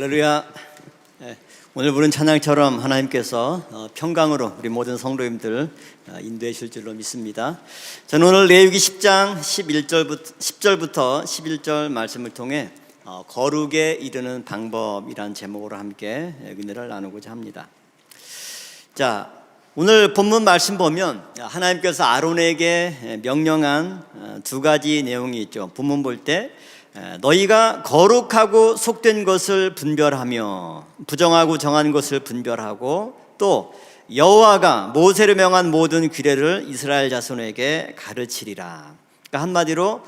할렐루야. 오늘 부른 찬양처럼 하나님께서 평강으로 우리 모든 성도님들 인도해 주실 줄로 믿습니다. 저는 오늘 레위기 10장 10절부터 11절 말씀을 통해 거룩에 이르는 방법이라는 제목으로 함께 은혜를 나누고자 합니다. 자, 오늘 본문 말씀 보면 하나님께서 아론에게 명령한 두 가지 내용이 있죠. 본문 볼 때 너희가 거룩하고 속된 것을 분별하며 부정하고 정한 것을 분별하고 또 여호와가 모세를 명한 모든 규례를 이스라엘 자손에게 가르치리라. 그러니까 한마디로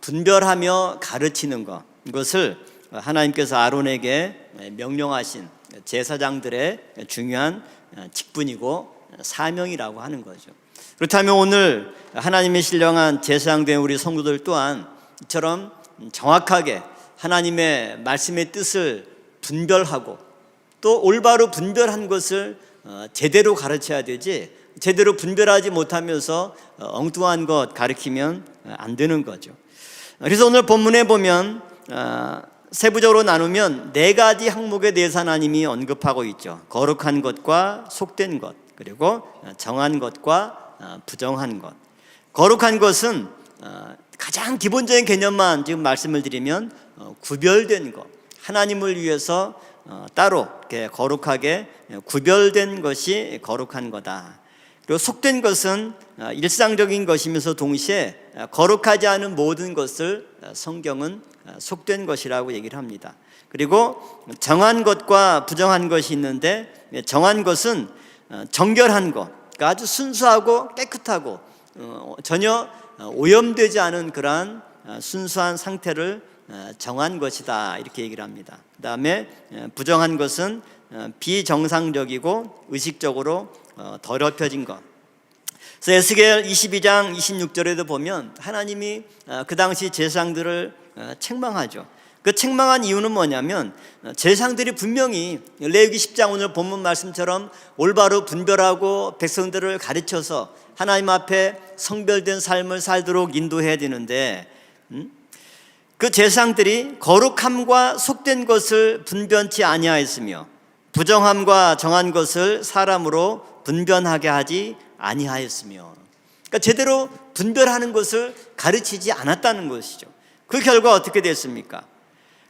분별하며 가르치는 것, 이것을 하나님께서 아론에게 명령하신 제사장들의 중요한 직분이고 사명이라고 하는 거죠. 그렇다면 오늘 하나님의 신령한 제사장된 우리 성도들 또한 이처럼 정확하게 하나님의 말씀의 뜻을 분별하고 또 올바로 분별한 것을 제대로 가르쳐야 되지, 제대로 분별하지 못하면서 엉뚱한 것 가르치면 안 되는 거죠. 그래서 오늘 본문에 보면 세부적으로 나누면 네 가지 항목에 대해서 하나님이 언급하고 있죠. 거룩한 것과 속된 것, 그리고 정한 것과 부정한 것. 거룩한 것은 가장 기본적인 개념만 지금 말씀을 드리면 구별된 것, 하나님을 위해서 따로 이렇게 거룩하게 구별된 것이 거룩한 거다. 그리고 속된 것은 일상적인 것이면서 동시에 거룩하지 않은 모든 것을 성경은 속된 것이라고 얘기를 합니다. 그리고 정한 것과 부정한 것이 있는데, 정한 것은 정결한 것, 그러니까 아주 순수하고 깨끗하고 전혀 오염되지 않은 그러한 순수한 상태를 정한 것이다, 이렇게 얘기를 합니다. 그 다음에 부정한 것은 비정상적이고 의식적으로 더럽혀진 것. 그래서 에스겔 22장 26절에도 보면 하나님이 그 당시 제사장들을 책망하죠. 그 책망한 이유는 뭐냐면 제사장들이 분명히 레위기 10장 오늘 본문 말씀처럼 올바로 분별하고 백성들을 가르쳐서 하나님 앞에 성별된 삶을 살도록 인도해야 되는데, 그 제사장들이 거룩함과 속된 것을 분변치 아니하였으며 부정함과 정한 것을 사람으로 분변하게 하지 아니하였으며, 그러니까 제대로 분별하는 것을 가르치지 않았다는 것이죠. 그 결과 어떻게 됐습니까?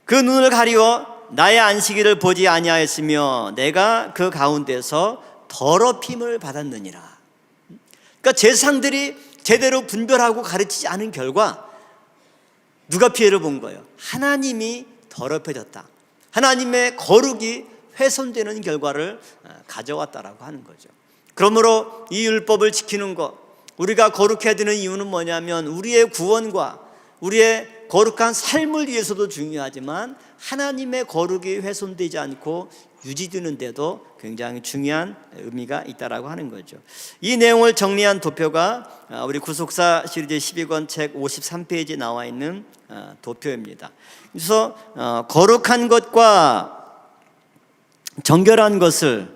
그 눈을 가리워 나의 안식일을 보지 아니하였으며 내가 그 가운데서 더럽힘을 받았느니라. 그러니까 제사장들이 제대로 분별하고 가르치지 않은 결과 누가 피해를 본 거예요? 하나님이 더럽혀졌다. 하나님의 거룩이 훼손되는 결과를 가져왔다라고 하는 거죠. 그러므로 이 율법을 지키는 것, 우리가 거룩해야 되는 이유는 뭐냐면 우리의 구원과 우리의 거룩한 삶을 위해서도 중요하지만 하나님의 거룩이 훼손되지 않고 유지되는 데도 굉장히 중요한 의미가 있다라고 하는 거죠. 이 내용을 정리한 도표가 우리 구속사 시리즈 12권 책 53페이지에 나와 있는 도표입니다. 그래서 거룩한 것과 정결한 것을,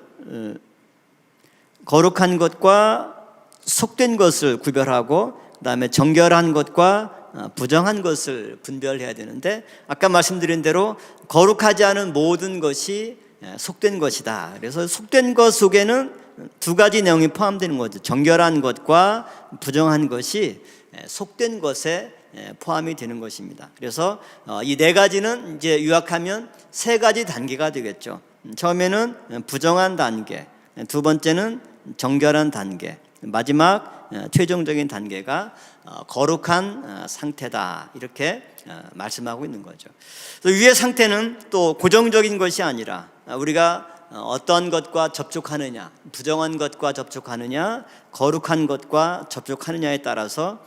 거룩한 것과 속된 것을 구별하고 그다음에 정결한 것과 부정한 것을 분별해야 되는데, 아까 말씀드린 대로 거룩하지 않은 모든 것이 속된 것이다. 그래서 속된 것 속에는 두 가지 내용이 포함되는 거죠. 정결한 것과 부정한 것이 속된 것에 포함이 되는 것입니다. 그래서 이 네 가지는 이제 요약하면 세 가지 단계가 되겠죠. 처음에는 부정한 단계, 두 번째는 정결한 단계, 마지막 최종적인 단계가 거룩한 상태다, 이렇게 말씀하고 있는 거죠. 위의 상태는 또 고정적인 것이 아니라 우리가 어떤 것과 접촉하느냐, 부정한 것과 접촉하느냐, 거룩한 것과 접촉하느냐에 따라서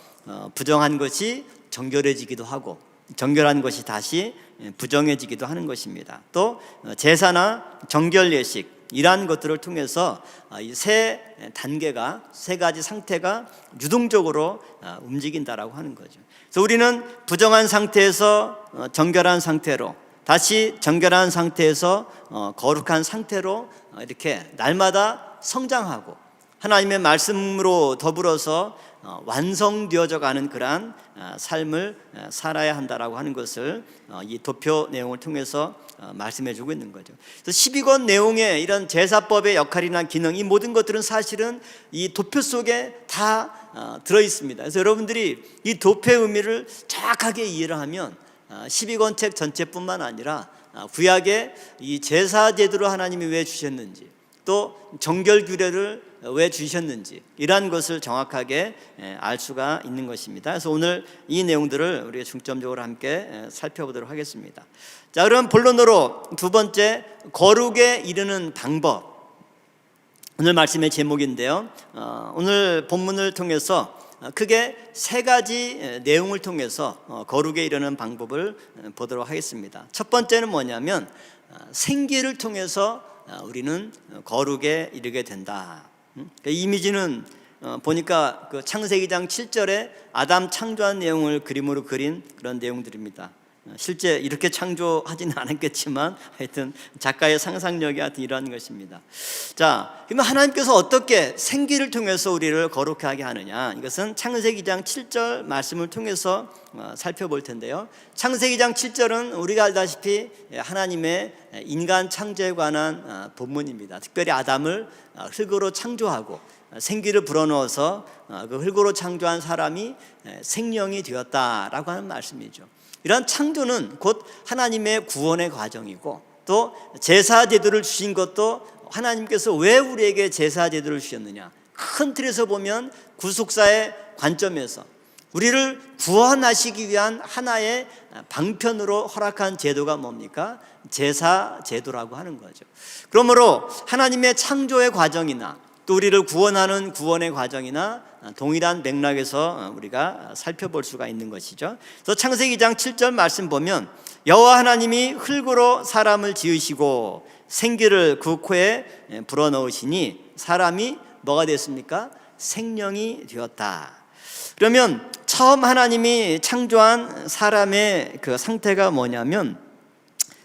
부정한 것이 정결해지기도 하고 정결한 것이 다시 부정해지기도 하는 것입니다. 또 제사나 정결 예식, 이러한 것들을 통해서 이 세 단계가, 세 가지 상태가 유동적으로 움직인다라고 하는 거죠. 그래서 우리는 부정한 상태에서 정결한 상태로, 다시 정결한 상태에서 거룩한 상태로 이렇게 날마다 성장하고 하나님의 말씀으로 더불어서 완성되어져 가는 그러한 삶을 살아야 한다라고 하는 것을 이 도표 내용을 통해서 말씀해 주고 있는 거죠. 그래서 12권 내용에 이런 제사법의 역할이나 기능, 이 모든 것들은 사실은 이 도표 속에 다 들어 있습니다. 그래서 여러분들이 이 도표의 의미를 정확하게 이해를 하면 12권 책 전체뿐만 아니라 구약에 이 제사 제도를 하나님이 왜 주셨는지, 또 정결 규례를 왜 주셨는지, 이러한 것을 정확하게 알 수가 있는 것입니다. 그래서 오늘 이 내용들을 우리가 중점적으로 함께 살펴보도록 하겠습니다. 자, 그럼 본론으로 두 번째, 거룩에 이르는 방법, 오늘 말씀의 제목인데요. 오늘 본문을 통해서 크게 세 가지 내용을 통해서 거룩에 이르는 방법을 보도록 하겠습니다. 첫 번째는 뭐냐면 생기를 통해서 우리는 거룩에 이르게 된다. 이 이미지는 보니까 그 창세기장 7절에 아담 창조한 내용을 그림으로 그린 그런 내용들입니다. 실제 이렇게 창조하지는 않았겠지만 하여튼 작가의 상상력이 하여튼 이러한 것입니다. 자, 그러면 하나님께서 어떻게 생기를 통해서 우리를 거룩하게 하느냐, 이것은 창세기장 7절 말씀을 통해서 살펴볼 텐데요. 창세기장 7절은 우리가 알다시피 하나님의 인간 창조에 관한 본문입니다. 특별히 아담을 흙으로 창조하고 생기를 불어넣어서 그 흙으로 창조한 사람이 생명이 되었다라고 하는 말씀이죠. 이러한 창조는 곧 하나님의 구원의 과정이고, 또 제사 제도를 주신 것도 하나님께서 왜 우리에게 제사 제도를 주셨느냐, 큰 틀에서 보면 구속사의 관점에서 우리를 구원하시기 위한 하나의 방편으로 허락한 제도가 뭡니까? 제사 제도라고 하는 거죠. 그러므로 하나님의 창조의 과정이나 또 우리를 구원하는 구원의 과정이나 동일한 맥락에서 우리가 살펴볼 수가 있는 것이죠. 그래서 창세기장 7절 말씀 보면 여호와 하나님이 흙으로 사람을 지으시고 생기를 그 코에 불어넣으시니 사람이 뭐가 됐습니까? 생명이 되었다. 그러면 처음 하나님이 창조한 사람의 그 상태가 뭐냐면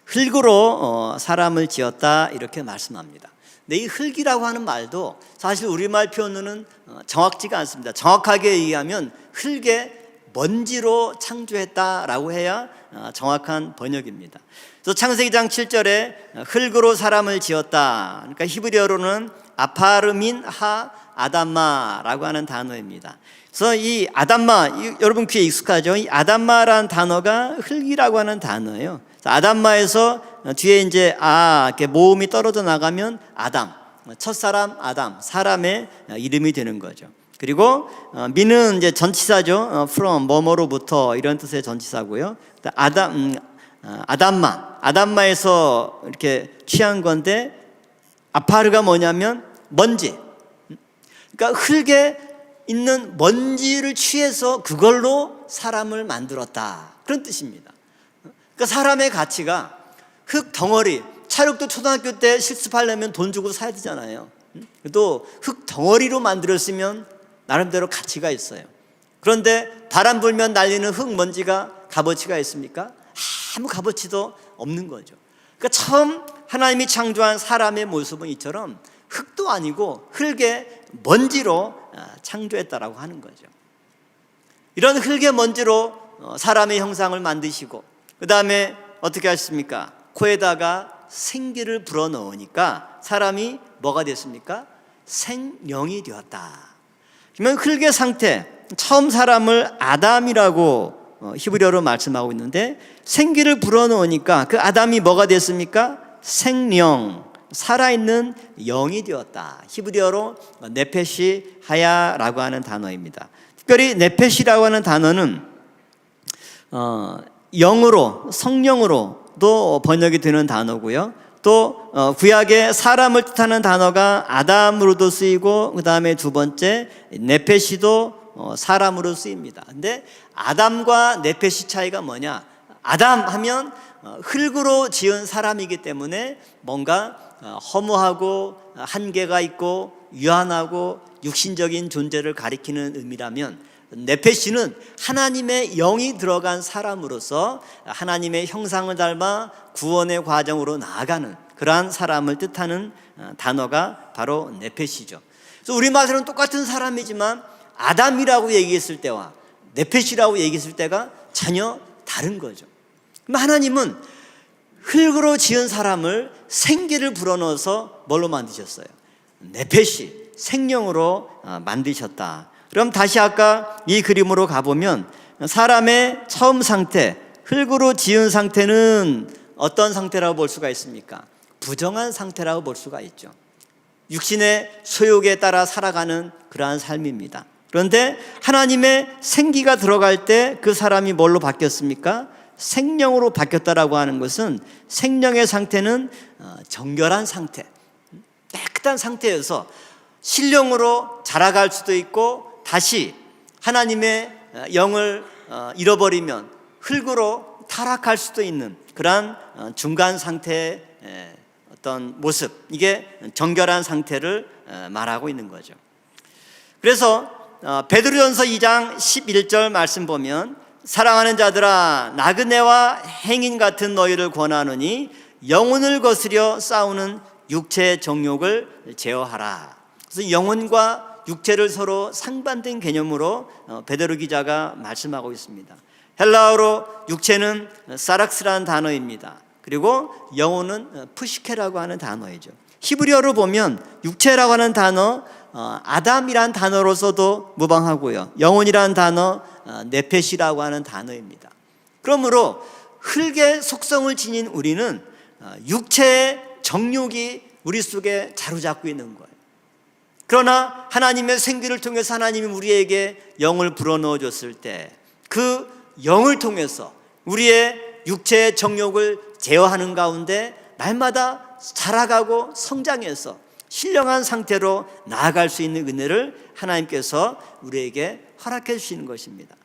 흙으로 사람을 지었다, 이렇게 말씀합니다. 근데 이 흙이라고 하는 말도 사실 우리말 표현으로는 정확지가 않습니다. 정확하게 얘기하면 흙의 먼지로 창조했다라고 해야 정확한 번역입니다. 그래서 창세기장 7절에 흙으로 사람을 지었다, 그러니까 히브리어로는 아파르민 하 아담마라고 하는 단어입니다. 그래서 이 아담마, 여러분 귀에 익숙하죠? 이 아담마라는 단어가 흙이라고 하는 단어예요. 아담마에서 뒤에 이제 이렇게 모음이 떨어져 나가면 아담, 첫사람 아담, 사람의 이름이 되는 거죠. 그리고 미는 이제 전치사죠. from, 뭐뭐로부터, 이런 뜻의 전치사고요. 아담마에서 이렇게 취한 건데, 아파르가 뭐냐면 먼지. 그러니까 흙에 있는 먼지를 취해서 그걸로 사람을 만들었다, 그런 뜻입니다. 그러니까 사람의 가치가 흙 덩어리, 찰흙도 초등학교 때 실습하려면 돈 주고 사야 되잖아요. 또 흙 덩어리로 만들었으면 나름대로 가치가 있어요. 그런데 바람 불면 날리는 흙 먼지가 값어치가 있습니까? 아무 값어치도 없는 거죠. 그러니까 처음 하나님이 창조한 사람의 모습은 이처럼 흙도 아니고 흙의 먼지로 창조했다라고 하는 거죠. 이런 흙의 먼지로 사람의 형상을 만드시고, 그 다음에 어떻게 하십니까? 코에다가 생기를 불어넣으니까 사람이 뭐가 됐습니까? 생명이 되었다. 그러면 흙의 상태, 처음 사람을 아담이라고 히브리어로 말씀하고 있는데, 생기를 불어넣으니까 그 아담이 뭐가 됐습니까? 생령, 살아있는 영이 되었다. 히브리어로 네페시 하야라고 하는 단어입니다. 특별히 네페시라고 하는 단어는 영으로, 성령으로도 번역이 되는 단어고요. 또 구약의 사람을 뜻하는 단어가 아담으로도 쓰이고, 그 다음에 두 번째 네페시도 사람으로 쓰입니다. 근데 아담과 네페시 차이가 뭐냐? 아담 하면 흙으로 지은 사람이기 때문에 뭔가 허무하고 한계가 있고 유한하고 육신적인 존재를 가리키는 의미라면, 네페시는 하나님의 영이 들어간 사람으로서 하나님의 형상을 닮아 구원의 과정으로 나아가는 그러한 사람을 뜻하는 단어가 바로 네페시죠. 그래서 우리말로는 똑같은 사람이지만 아담이라고 얘기했을 때와 네페시라고 얘기했을 때가 전혀 다른 거죠. 그럼 하나님은 흙으로 지은 사람을 생기를 불어넣어서 뭘로 만드셨어요? 네페시, 생명으로 만드셨다. 그럼 다시 아까 이 그림으로 가보면 사람의 처음 상태, 흙으로 지은 상태는 어떤 상태라고 볼 수가 있습니까? 부정한 상태라고 볼 수가 있죠. 육신의 소욕에 따라 살아가는 그러한 삶입니다. 그런데 하나님의 생기가 들어갈 때 그 사람이 뭘로 바뀌었습니까? 생명으로 바뀌었다라고 하는 것은 생명의 상태는 정결한 상태, 깨끗한 상태여서 신령으로 자라갈 수도 있고 다시 하나님의 영을 잃어버리면 흙으로 타락할 수도 있는 그러한 중간 상태의 어떤 모습, 이게 정결한 상태를 말하고 있는 거죠. 그래서 베드로전서 2장 11절 말씀 보면 사랑하는 자들아 나그네와 행인 같은 너희를 권하노니 영혼을 거스려 싸우는 육체의 정욕을 제어하라. 그래서 영혼과 육체를 서로 상반된 개념으로 베드로 기자가 말씀하고 있습니다. 헬라어로 육체는 사락스라는 단어입니다. 그리고 영혼은 푸시케라고 하는 단어이죠. 히브리어로 보면 육체라고 하는 단어 아담이란 단어로서도 무방하고요. 영혼이라는 단어 네페시라고 하는 단어입니다. 그러므로 흙의 속성을 지닌 우리는 육체의 정욕이 우리 속에 자리잡고 있는 거예요. 그러나 하나님의 생기를 통해서 하나님이 우리에게 영을 불어넣어 줬을 때 그 영을 통해서 우리의 육체의 정욕을 제어하는 가운데 날마다 자라가고 성장해서 신령한 상태로 나아갈 수 있는 은혜를 하나님께서 우리에게 허락해 주시는 것입니다.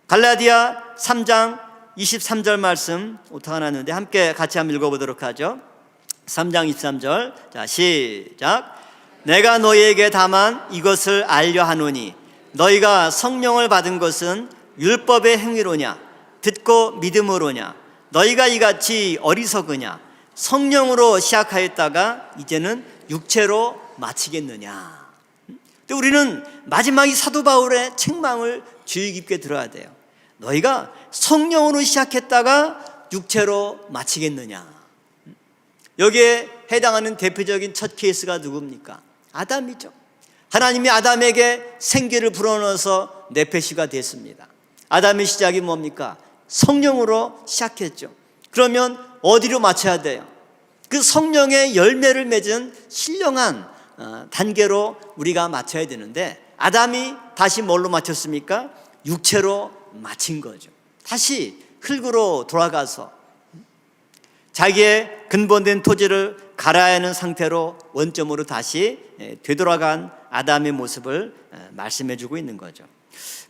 갈라디아 3장 23절 말씀 오타가 났는데 함께 같이 한번 읽어보도록 하죠. 3장 23절, 자 시작. 내가 너희에게 다만 이것을 알려 하노니 너희가 성령을 받은 것은 율법의 행위로냐 듣고 믿음으로냐 너희가 이같이 어리석으냐 성령으로 시작하였다가 이제는 육체로 마치겠느냐. 근데 우리는 마지막 이 사도 바울의 책망을 주의 깊게 들어야 돼요. 너희가 성령으로 시작했다가 육체로 마치겠느냐. 여기에 해당하는 대표적인 첫 케이스가 누굽니까? 아담이죠. 하나님이 아담에게 생기를 불어넣어서 네페시가 됐습니다. 아담의 시작이 뭡니까? 성령으로 시작했죠. 그러면 어디로 맞춰야 돼요? 그 성령의 열매를 맺은 신령한 단계로 우리가 맞춰야 되는데 아담이 다시 뭘로 맞췄습니까? 육체로 마친 거죠. 다시 흙으로 돌아가서 자기의 근본된 토지를 갈아야 하는 상태로 원점으로 다시 되돌아간 아담의 모습을 말씀해 주고 있는 거죠.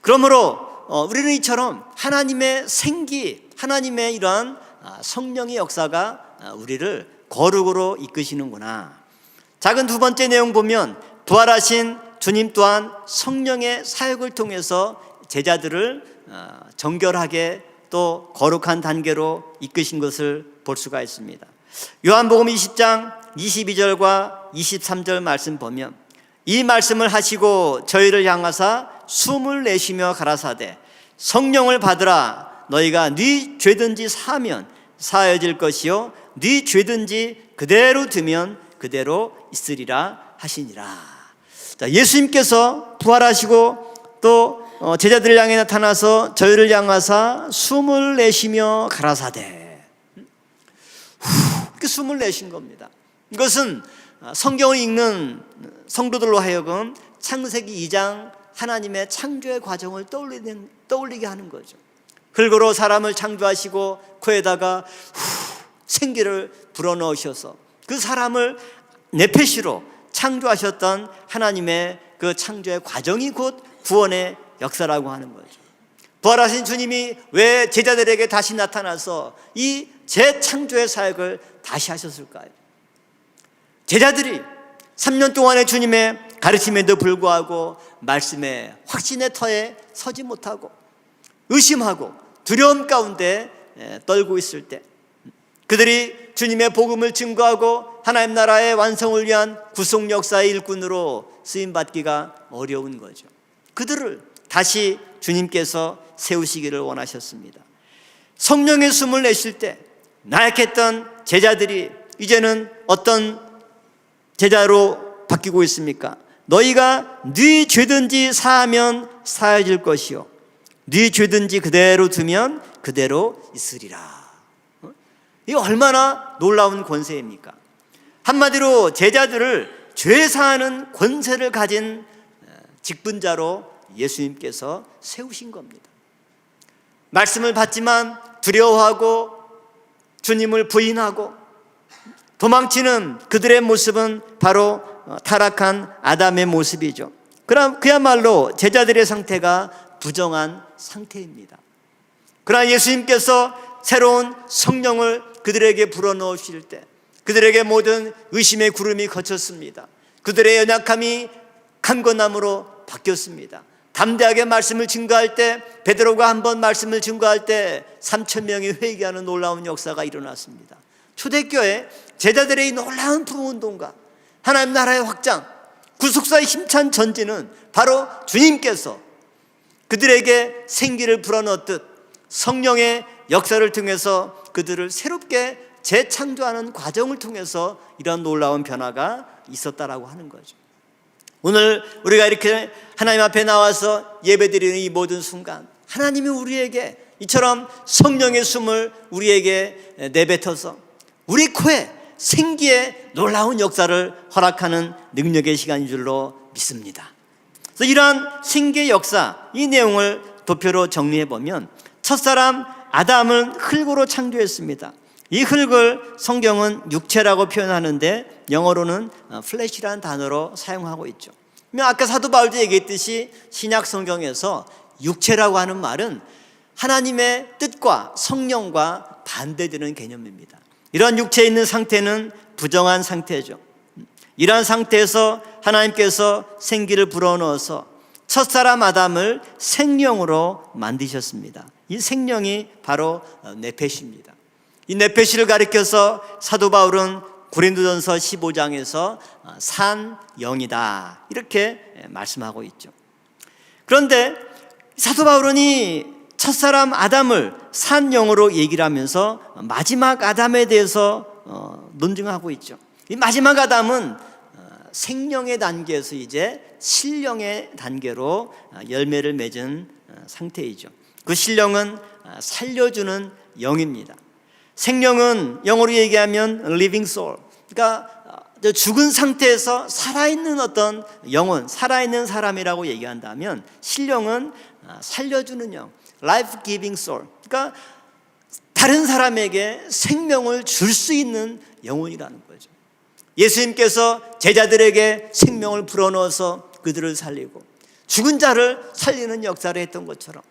그러므로 우리는 이처럼 하나님의 생기, 하나님의 이러한 성령의 역사가 우리를 거룩으로 이끄시는구나. 작은 두 번째 내용 보면 부활하신 주님 또한 성령의 사역을 통해서 제자들을 정결하게 또 거룩한 단계로 이끄신 것을 볼 수가 있습니다. 요한복음 20장 22절과 23절 말씀 보면 이 말씀을 하시고 저희를 향하사 숨을 내쉬며 가라사대 성령을 받으라. 너희가 네 죄든지 사하면 사하여질 것이요 네 죄든지 그대로 두면 그대로 있으리라 하시니라. 자, 예수님께서 부활하시고 또 제자들을 향해 나타나서 저희를 향하사 숨을 내쉬며 가라사대 이렇게 숨을 내신 겁니다. 이것은 성경을 읽는 성도들로 하여금 창세기 2장 하나님의 창조의 과정을 떠올리게 하는 거죠. 흙으로 사람을 창조하시고 코에다가 생기를 불어넣으셔서 그 사람을 네페시로 창조하셨던 하나님의 그 창조의 과정이 곧 구원의 역사라고 하는 거죠. 부활하신 주님이 왜 제자들에게 다시 나타나서 이 재창조의 사역을 다시 하셨을까요? 제자들이 3년 동안의 주님의 가르침에도 불구하고 말씀의 확신의 터에 서지 못하고 의심하고 두려움 가운데 떨고 있을 때 그들이 주님의 복음을 증거하고 하나님 나라의 완성을 위한 구속 역사의 일꾼으로 쓰임받기가 어려운 거죠. 그들을 다시 주님께서 세우시기를 원하셨습니다. 성령의 숨을 내쉴 때 나약했던 제자들이 이제는 어떤 제자로 바뀌고 있습니까? 너희가 네 죄든지 사하면 사해질 것이요 네 죄든지 그대로 두면 그대로 있으리라. 이게 얼마나 놀라운 권세입니까? 한마디로 제자들을 죄 사하는 권세를 가진 직분자로 예수님께서 세우신 겁니다. 말씀을 받지만 두려워하고 주님을 부인하고 도망치는 그들의 모습은 바로 타락한 아담의 모습이죠. 그럼 그야말로 제자들의 상태가 부정한 상태입니다. 그러나 예수님께서 새로운 성령을 그들에게 불어넣으실 때 그들에게 모든 의심의 구름이 거쳤습니다. 그들의 연약함이 강건함으로 바뀌었습니다. 담대하게 말씀을 증거할 때, 베드로가 한번 말씀을 증거할 때 3,000명이 회개하는 놀라운 역사가 일어났습니다. 초대교회 제자들의 이 놀라운 부흥운동과 하나님 나라의 확장, 구속사의 힘찬 전진은 바로 주님께서 그들에게 생기를 불어넣듯 성령의 역사를 통해서 그들을 새롭게 재창조하는 과정을 통해서 이런 놀라운 변화가 있었다라고 하는 거죠. 오늘 우리가 이렇게 하나님 앞에 나와서 예배드리는 이 모든 순간 하나님이 우리에게 이처럼 성령의 숨을 우리에게 내뱉어서 우리 코에 생기의 놀라운 역사를 허락하는 능력의 시간인 줄로 믿습니다. 그래서 이러한 생기의 역사, 이 내용을 도표로 정리해보면 첫사람 아담은 흙으로 창조했습니다. 이 흙을 성경은 육체라고 표현하는데 영어로는 flesh라는 단어로 사용하고 있죠. 아까 사도 바울도 얘기했듯이 신약 성경에서 육체라고 하는 말은 하나님의 뜻과 성령과 반대되는 개념입니다. 이런 육체에 있는 상태는 부정한 상태죠. 이러한 상태에서 하나님께서 생기를 불어넣어서 첫사람 아담을 생명으로 만드셨습니다. 이 생명이 바로 네페시입니다. 이 네페시를 가리켜서 사도 바울은 고린도전서 15장에서 산영이다 이렇게 말씀하고 있죠. 그런데 사도 바울은 이 첫사람 아담을 산영으로 얘기를 하면서 마지막 아담에 대해서 논증하고 있죠. 이 마지막 아담은 생명의 단계에서 이제 신령의 단계로 열매를 맺은 상태이죠. 그 신령은 살려주는 영입니다. 생명은 영어로 얘기하면 living soul, 그러니까 죽은 상태에서 살아있는 어떤 영혼, 살아있는 사람이라고 얘기한다면 신령은 살려주는 영, life giving soul, 그러니까 다른 사람에게 생명을 줄 수 있는 영혼이라는 거죠. 예수님께서 제자들에게 생명을 불어넣어서 그들을 살리고 죽은 자를 살리는 역사를 했던 것처럼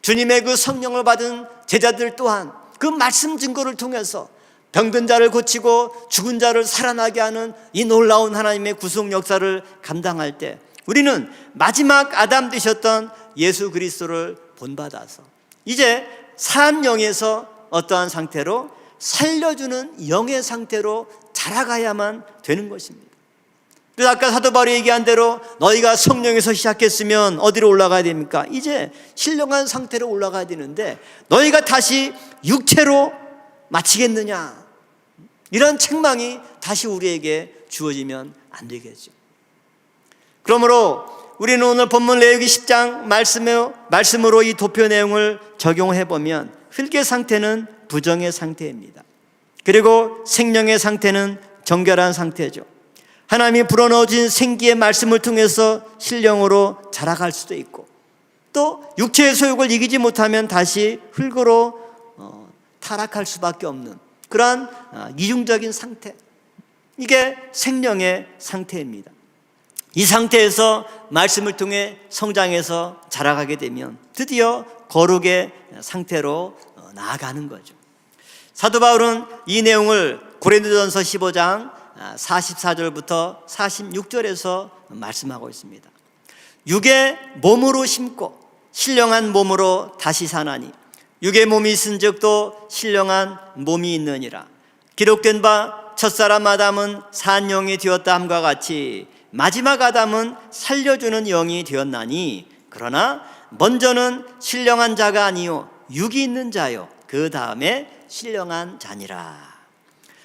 주님의 그 성령을 받은 제자들 또한 그 말씀 증거를 통해서 병든 자를 고치고 죽은 자를 살아나게 하는 이 놀라운 하나님의 구속 역사를 감당할 때 우리는 마지막 아담 되셨던 예수 그리스도를 본받아서 이제 산 영에서 어떠한 상태로 살려주는 영의 상태로 자라가야만 되는 것입니다. 그래서 아까 사도 바울이 얘기한 대로 너희가 성령에서 시작했으면 어디로 올라가야 됩니까? 이제 신령한 상태로 올라가야 되는데 너희가 다시 육체로 마치겠느냐? 이런 책망이 다시 우리에게 주어지면 안 되겠죠. 그러므로 우리는 오늘 본문 레위기 10장 말씀으로 이 도표 내용을 적용해 보면 흙의 상태는 부정의 상태입니다. 그리고 생명의 상태는 정결한 상태죠. 하나님이 불어넣어진 생기의 말씀을 통해서 신령으로 자라갈 수도 있고 또 육체의 소욕을 이기지 못하면 다시 흙으로 타락할 수밖에 없는 그러한 이중적인 상태, 이게 생명의 상태입니다. 이 상태에서 말씀을 통해 성장해서 자라가게 되면 드디어 거룩의 상태로 나아가는 거죠. 사도 바울은 이 내용을 고린도전서 15장 44절부터 46절에서 말씀하고 있습니다. 육의 몸으로 심고 신령한 몸으로 다시 사나니 육의 몸이 있은즉 또 신령한 몸이 있느니라. 기록된 바 첫사람 아담은 산 영이 되었다 함과 같이 마지막 아담은 살려주는 영이 되었나니 그러나 먼저는 신령한 자가 아니요 육이 있는 자요 그 다음에 신령한 자니라.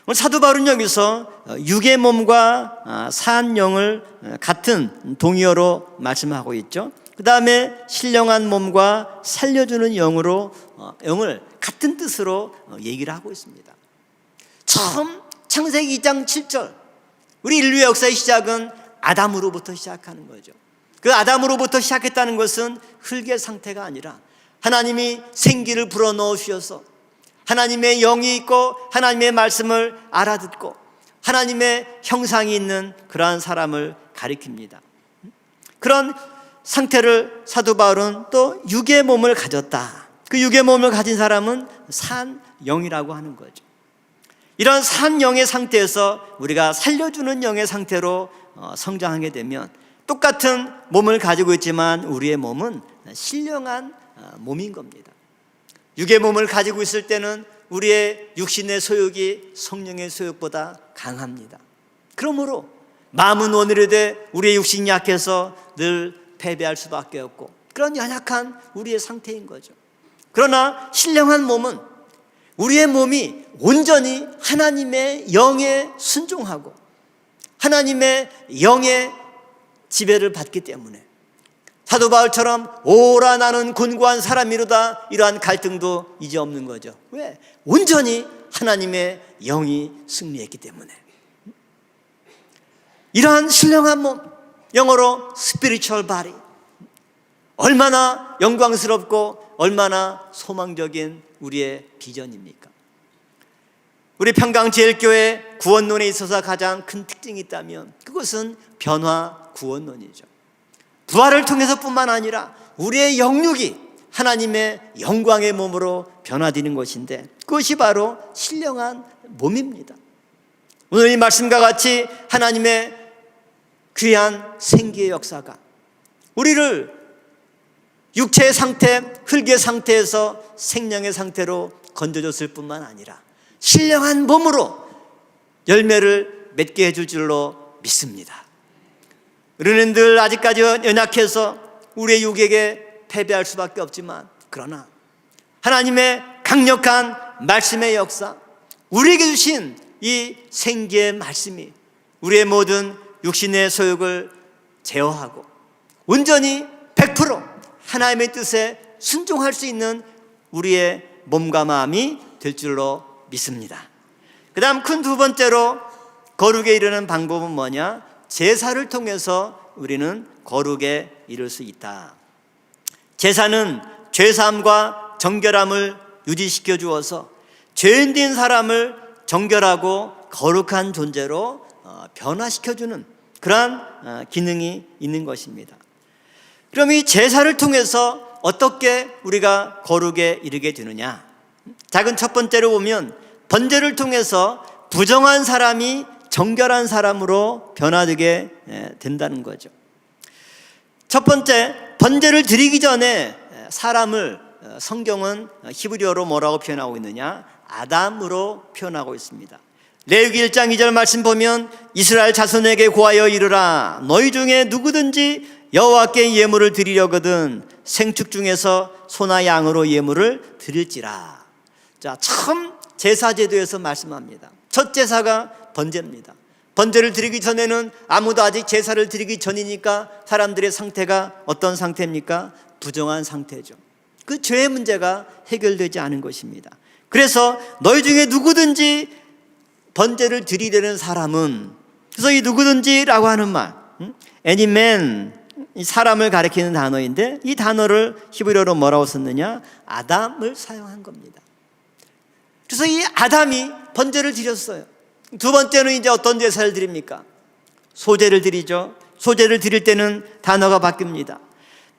오늘 사도 바울은 여기서 육의 몸과 산 영을 같은 동의어로 말씀하고 있죠. 그 다음에 신령한 몸과 살려주는 영을 같은 뜻으로 얘기를 하고 있습니다. 처음 창세기 2장 7절 우리 인류의 역사의 시작은 아담으로부터 시작하는 거죠. 그 아담으로부터 시작했다는 것은 흙의 상태가 아니라 하나님이 생기를 불어넣어 주셔서 하나님의 영이 있고 하나님의 말씀을 알아듣고 하나님의 형상이 있는 그러한 사람을 가리킵니다. 그런 상태를 사도 바울은 또 육의 몸을 가졌다. 그 육의 몸을 가진 사람은 산 영이라고 하는 거죠. 이런 산 영의 상태에서 우리가 살려주는 영의 상태로 성장하게 되면 똑같은 몸을 가지고 있지만 우리의 몸은 신령한 몸인 겁니다. 육의 몸을 가지고 있을 때는 우리의 육신의 소욕이 성령의 소욕보다 강합니다. 그러므로 마음은 원이르되 우리의 육신이 약해서 늘 패배할 수밖에 없고 그런 연약한 우리의 상태인 거죠. 그러나 신령한 몸은 우리의 몸이 온전히 하나님의 영에 순종하고 하나님의 영의 지배를 받기 때문에 사도 바울처럼 오라 나는 곤고한 사람이로다 이러한 갈등도 이제 없는 거죠. 왜? 온전히 하나님의 영이 승리했기 때문에. 이러한 신령한 몸, 영어로 spiritual body, 얼마나 영광스럽고 얼마나 소망적인 우리의 비전입니까? 우리 평강제일교회 구원론에 있어서 가장 큰 특징이 있다면 그것은 변화 구원론이죠. 부활을 통해서 뿐만 아니라 우리의 영육이 하나님의 영광의 몸으로 변화되는 것인데 그것이 바로 신령한 몸입니다. 오늘 이 말씀과 같이 하나님의 귀한 생기의 역사가 우리를 육체의 상태, 흙의 상태에서 생명의 상태로 건져줬을 뿐만 아니라 신령한 몸으로 열매를 맺게 해줄 줄로 믿습니다. 우리는 늘 아직까지 연약해서 우리의 육에게 패배할 수밖에 없지만 그러나 하나님의 강력한 말씀의 역사, 우리에게 주신 이 생기의 말씀이 우리의 모든 육신의 소욕을 제어하고 온전히 100% 하나님의 뜻에 순종할 수 있는 우리의 몸과 마음이 될 줄로 믿습니다. 그 다음 큰 두 번째로 거룩에 이르는 방법은 뭐냐? 제사를 통해서 우리는 거룩에 이를 수 있다. 제사는 죄사함과 정결함을 유지시켜 주어서 죄인된 사람을 정결하고 거룩한 존재로 변화시켜주는 그러한 기능이 있는 것입니다. 그럼 이 제사를 통해서 어떻게 우리가 거룩에 이르게 되느냐? 작은 첫 번째로 보면 번제를 통해서 부정한 사람이 정결한 사람으로 변화되게 된다는 거죠. 첫 번째, 번제를 드리기 전에 사람을 성경은 히브리어로 뭐라고 표현하고 있느냐? 아담으로 표현하고 있습니다. 레위기 1장 2절 말씀 보면 이스라엘 자손에게 고하여 이르라 너희 중에 누구든지 여호와께 예물을 드리려거든 생축 중에서 소나 양으로 예물을 드릴지라. 자, 처음 제사제도에서 말씀합니다. 첫 제사가 번제입니다. 번제를 드리기 전에는 아무도 아직 제사를 드리기 전이니까 사람들의 상태가 어떤 상태입니까? 부정한 상태죠. 그 죄의 문제가 해결되지 않은 것입니다. 그래서 너희 중에 누구든지 번제를 드리려는 사람은, 그래서 이 누구든지라고 하는 말, any man, 이 사람을 가리키는 단어인데 이 단어를 히브리어로 뭐라고 썼느냐? 아담을 사용한 겁니다. 그래서 이 아담이 번제를 드렸어요. 두 번째는 이제 어떤 제사를 드립니까? 소제를 드리죠. 소제를 드릴 때는 단어가 바뀝니다.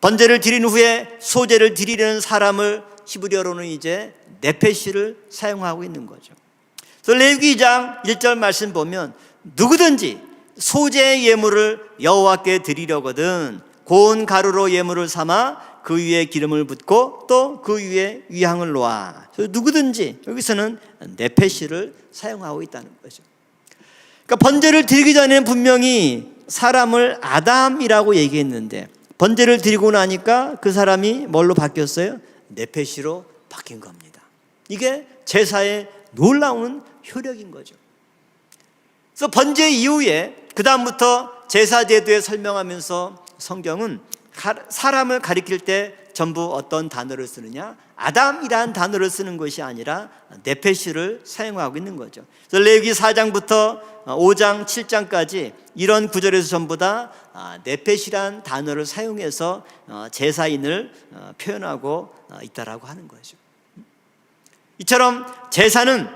번제를 드린 후에 소제를 드리려는 사람을 히브리어로는 이제 네페시를 사용하고 있는 거죠. 그래서 레위기 2장 1절 말씀 보면 누구든지 소제의 예물을 여호와께 드리려거든 고운 가루로 예물을 삼아 그 위에 기름을 붓고 또 그 위에 위향을 놓아. 누구든지 여기서는 네페시를 사용하고 있다는 거죠. 그러니까 번제를 드리기 전에는 분명히 사람을 아담이라고 얘기했는데 번제를 드리고 나니까 그 사람이 뭘로 바뀌었어요? 네페시로 바뀐 겁니다. 이게 제사의 놀라운 효력인 거죠. 그래서 번제 이후에 그 다음부터 제사 제도에 설명하면서 성경은 사람을 가리킬 때 전부 어떤 단어를 쓰느냐? 아담이라는 단어를 쓰는 것이 아니라 네페시를 사용하고 있는 거죠. 그래서 레위기 4장부터 5장, 7장까지 이런 구절에서 전부 다 네페시라는 단어를 사용해서 제사인을 표현하고 있다라고 하는 거죠. 이처럼 제사는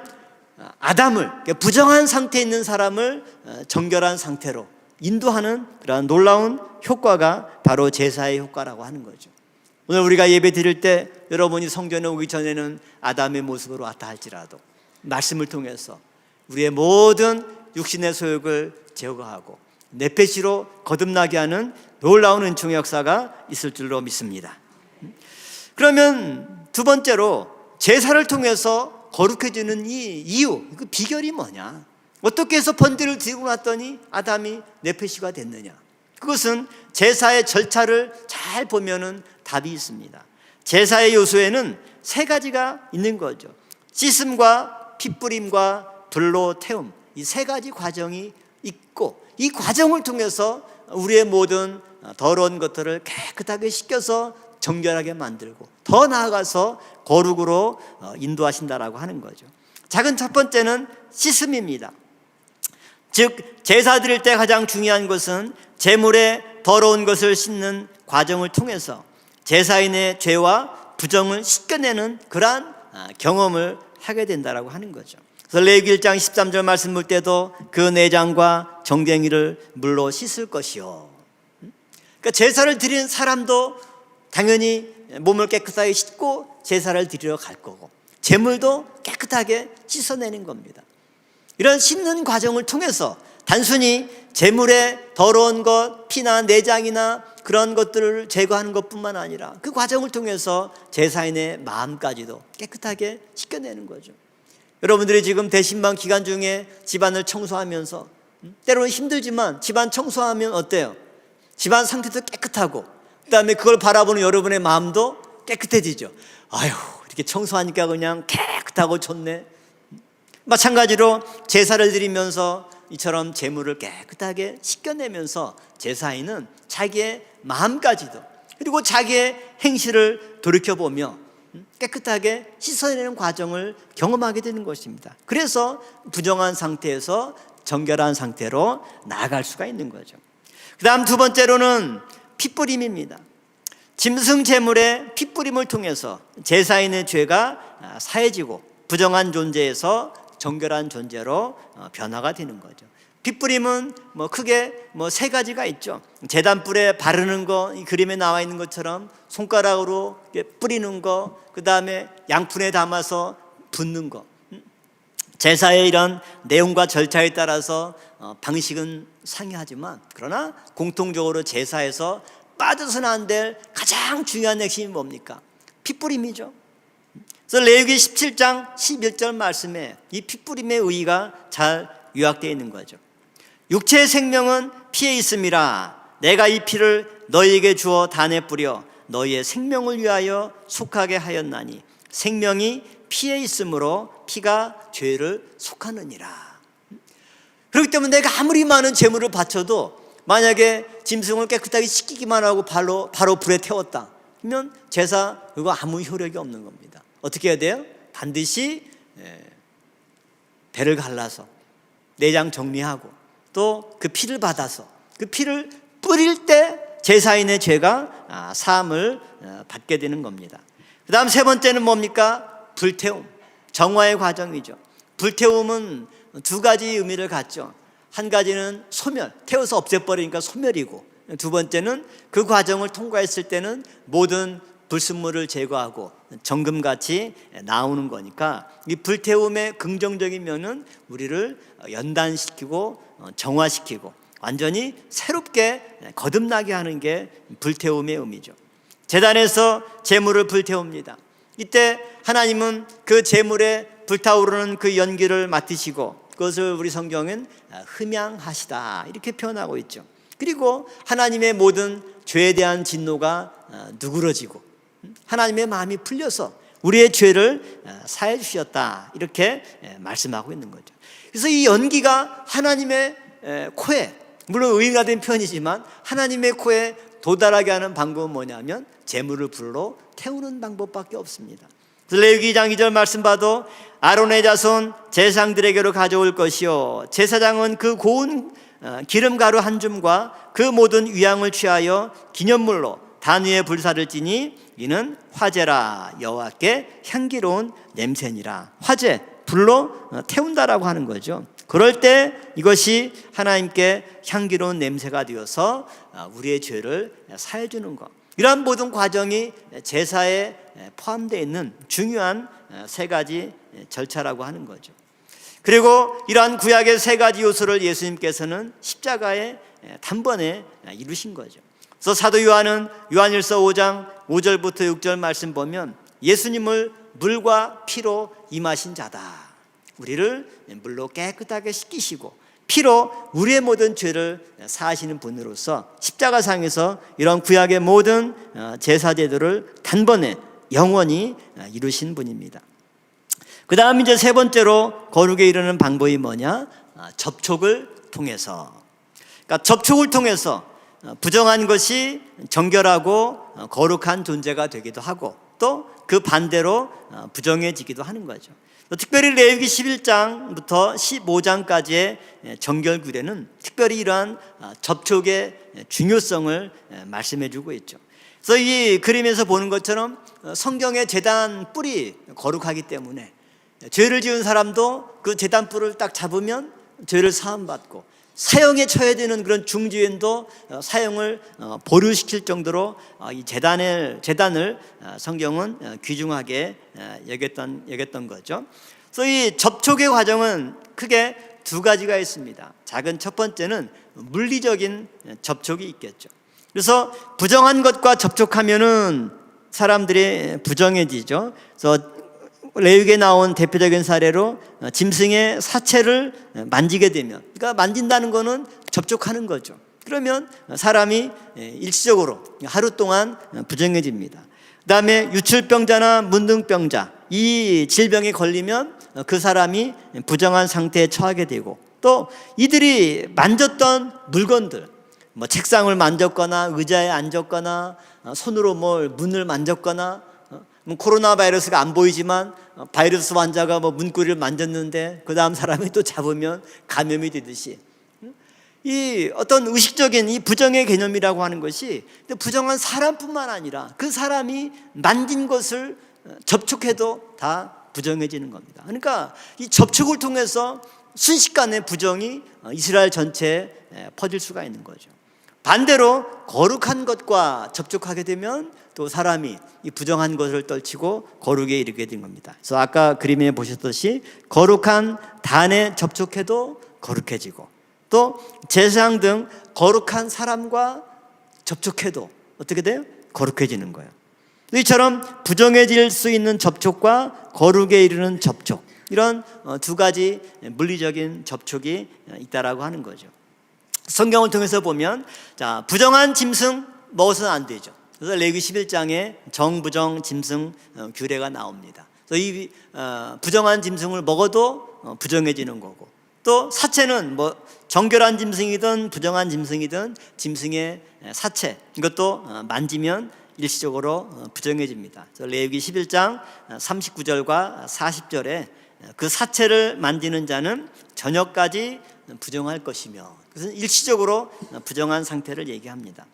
아담을, 부정한 상태에 있는 사람을 정결한 상태로 인도하는 그런 놀라운 효과가 바로 제사의 효과라고 하는 거죠. 오늘 우리가 예배 드릴 때 여러분이 성전에 오기 전에는 아담의 모습으로 왔다 할지라도 말씀을 통해서 우리의 모든 육신의 소욕을 제거하고 네페시로 거듭나게 하는 놀라운 은총의 역사가 있을 줄로 믿습니다. 그러면 두 번째로 제사를 통해서 거룩해지는 이 이유, 그 비결이 뭐냐? 어떻게 해서 번제를 드리고 났더니 아담이 네페시가 됐느냐? 그것은 제사의 절차를 잘 보면은 답이 있습니다. 제사의 요소에는 세 가지가 있는 거죠. 씻음과 핏뿌림과 불로 태움, 이 세 가지 과정이 있고 이 과정을 통해서 우리의 모든 더러운 것들을 깨끗하게 씻겨서 정결하게 만들고 더 나아가서 거룩으로 인도하신다라고 하는 거죠. 작은 첫 번째는 씻음입니다. 즉 제사 드릴 때 가장 중요한 것은 제물의 더러운 것을 씻는 과정을 통해서 제사인의 죄와 부정을 씻겨내는 그러한 경험을 하게 된다라고 하는 거죠. 그래서 레위기 1장 13절 말씀 볼 때도 그 내장과 정갱이를 물로 씻을 것이요. 그러니까 제사를 드리는 사람도 당연히 몸을 깨끗하게 씻고 제사를 드리러 갈 거고 제물도 깨끗하게 씻어내는 겁니다. 이런 씻는 과정을 통해서 단순히 제물의 더러운 것, 피나 내장이나 그런 것들을 제거하는 것뿐만 아니라 그 과정을 통해서 제사인의 마음까지도 깨끗하게 씻겨내는 거죠. 여러분들이 지금 대신방 기간 중에 집안을 청소하면서 때로는 힘들지만 집안 청소하면 어때요? 집안 상태도 깨끗하고 그다음에 그걸 바라보는 여러분의 마음도 깨끗해지죠. 아유, 이렇게 청소하니까 그냥 깨끗하고 좋네. 마찬가지로 제사를 드리면서 이처럼 제물을 깨끗하게 씻겨내면서 제사인은 자기의 마음까지도 그리고 자기의 행실을 돌이켜보며 깨끗하게 씻어내는 과정을 경험하게 되는 것입니다. 그래서 부정한 상태에서 정결한 상태로 나아갈 수가 있는 거죠. 그 다음 두 번째로는 핏뿌림입니다. 짐승 제물의 핏뿌림을 통해서 제사인의 죄가 사해지고 부정한 존재에서 정결한 존재로 변화가 되는 거죠. 핏뿌림은 크게 세 가지가 있죠. 제단불에 바르는 거, 이 그림에 나와 있는 것처럼 손가락으로 뿌리는 거, 그 다음에 양푼에 담아서 붓는 거. 제사의 이런 내용과 절차에 따라서 방식은 상이하지만 그러나 공통적으로 제사에서 빠져서는 안 될 가장 중요한 핵심이 뭡니까? 핏뿌림이죠. 그래서 레위기 17장 11절 말씀에 이 핏뿌림의 의의가 잘 요약되어 있는 거죠. 육체의 생명은 피에 있음이라 내가 이 피를 너희에게 주어 단에 뿌려 너희의 생명을 위하여 속하게 하였나니 생명이 피에 있으므로 피가 죄를 속하느니라. 그렇기 때문에 내가 아무리 많은 제물을 바쳐도 만약에 짐승을 깨끗하게 씻기기만 하고 바로 불에 태웠다 그러면 제사 그거 아무 효력이 없는 겁니다. 어떻게 해야 돼요? 반드시 배를 갈라서 내장 정리하고 또 그 피를 받아서 그 피를 뿌릴 때 제사인의 죄가 사함을 받게 되는 겁니다. 그 다음 세 번째는 뭡니까? 불태움, 정화의 과정이죠. 불태움은 두 가지 의미를 갖죠. 한 가지는 소멸, 태워서 없애버리니까 소멸이고 두 번째는 그 과정을 통과했을 때는 모든 불순물을 제거하고 정금같이 나오는 거니까 이 불태움의 긍정적인 면은 우리를 연단시키고 정화시키고 완전히 새롭게 거듭나게 하는 게 불태움의 의미죠. 제단에서 제물을 불태웁니다. 이때 하나님은 그 제물에 불타오르는 그 연기를 맡으시고 그것을 우리 성경은 흠양하시다 이렇게 표현하고 있죠. 그리고 하나님의 모든 죄에 대한 진노가 누그러지고 하나님의 마음이 풀려서 우리의 죄를 사해 주셨다 이렇게 말씀하고 있는 거죠. 그래서 이 연기가 하나님의 코에, 물론 의인화된 표현이지만 하나님의 코에 도달하게 하는 방법은 뭐냐면 재물을 불로 태우는 방법밖에 없습니다. 레위기 2장 2절 말씀 봐도 아론의 자손 제사장들에게로 가져올 것이요 제사장은 그 고운 기름가루 한 줌과 그 모든 위향을 취하여 기념물로 단 위에 불사를 지니 이는 화제라, 여호와께 향기로운 냄새니라. 화제, 불로 태운다라고 하는 거죠. 그럴 때 이것이 하나님께 향기로운 냄새가 되어서 우리의 죄를 사해 주는 것, 이러한 모든 과정이 제사에 포함되어 있는 중요한 세 가지 절차라고 하는 거죠. 그리고 이러한 구약의 세 가지 요소를 예수님께서는 십자가에 단번에 이루신 거죠. 그래서 사도 요한은 요한일서 5장 5절부터 6절 말씀 보면 예수님을 물과 피로 임하신 자다, 우리를 물로 깨끗하게 씻기시고 피로 우리의 모든 죄를 사하시는 분으로서 십자가상에서 이런 구약의 모든 제사 제도를 단번에 영원히 이루신 분입니다. 그 다음 이제 세 번째로 거룩에 이르는 방법이 뭐냐? 접촉을 통해서. 그러니까 접촉을 통해서 부정한 것이 정결하고 거룩한 존재가 되기도 하고 또 그 반대로 부정해지기도 하는 거죠. 특별히 레위기 11장부터 15장까지의 정결 규례는 특별히 이러한 접촉의 중요성을 말씀해 주고 있죠. 그래서 이 그림에서 보는 것처럼 성경의 제단 뿔이 거룩하기 때문에 죄를 지은 사람도 그 제단 뿔을 딱 잡으면 죄를 사함받고 사형에 처해야 되는 그런 중지인도 사형을 보류시킬 정도로 이 제단을 성경은 귀중하게 여겼던 거죠. 그래서 이 접촉의 과정은 크게 두 가지가 있습니다. 작은 첫 번째는 물리적인 접촉이 있겠죠. 그래서 부정한 것과 접촉하면은 사람들이 부정해지죠. 그래서 레위기에 나온 대표적인 사례로 짐승의 사체를 만지게 되면, 그러니까 만진다는 거는 접촉하는 거죠. 그러면 사람이 일시적으로 하루 동안 부정해집니다. 그 다음에 유출병자나 문둥병자, 이 질병에 걸리면 그 사람이 부정한 상태에 처하게 되고 또 이들이 만졌던 물건들, 뭐 책상을 만졌거나 의자에 앉았거나 손으로 문을 만졌거나 코로나 바이러스가 안 보이지만 바이러스 환자가 문고리를 만졌는데 그 다음 사람이 또 잡으면 감염이 되듯이 이 어떤 의식적인 이 부정의 개념이라고 하는 것이 부정한 사람뿐만 아니라 그 사람이 만진 것을 접촉해도 다 부정해지는 겁니다. 그러니까 이 접촉을 통해서 순식간에 부정이 이스라엘 전체에 퍼질 수가 있는 거죠. 반대로 거룩한 것과 접촉하게 되면 또 사람이 이 부정한 것을 떨치고 거룩에 이르게 된 겁니다. 그래서 아까 그림에 보셨듯이 거룩한 단에 접촉해도 거룩해지고 또 제사장 등 거룩한 사람과 접촉해도 어떻게 돼요? 거룩해지는 거예요. 이처럼 부정해질 수 있는 접촉과 거룩에 이르는 접촉, 이런 두 가지 물리적인 접촉이 있다라고 하는 거죠. 성경을 통해서 보면 부정한 짐승 먹어서는 안 되죠. 그래서 레위기 11장에 정부정 짐승 규례가 나옵니다. 그래서 이 부정한 짐승을 먹어도 부정해지는 거고 또 사체는 정결한 짐승이든 부정한 짐승이든 짐승의 사체, 이것도 만지면 일시적으로 부정해집니다. 그래서 레위기 11장 39절과 40절에 그 사체를 만지는 자는 저녁까지 부정할 것이며, 그것은 일시적으로 부정한 상태를 얘기합니다.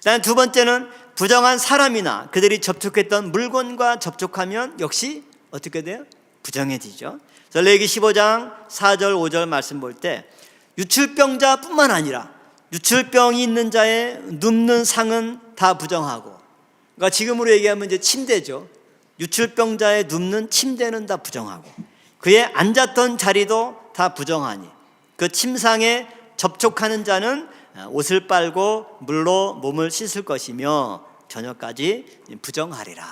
다음 두 번째는 부정한 사람이나 그들이 접촉했던 물건과 접촉하면 역시 어떻게 돼요? 부정해지죠. 그래서 레위기 15장 4절 5절 말씀 볼 때 유출병자뿐만 아니라 유출병이 있는 자의 눕는 상은 다 부정하고, 그러니까 지금으로 얘기하면 이제 침대죠. 유출병자의 눕는 침대는 다 부정하고 그의 앉았던 자리도 다 부정하니 그 침상에 접촉하는 자는 옷을 빨고 물로 몸을 씻을 것이며 저녁까지 부정하리라.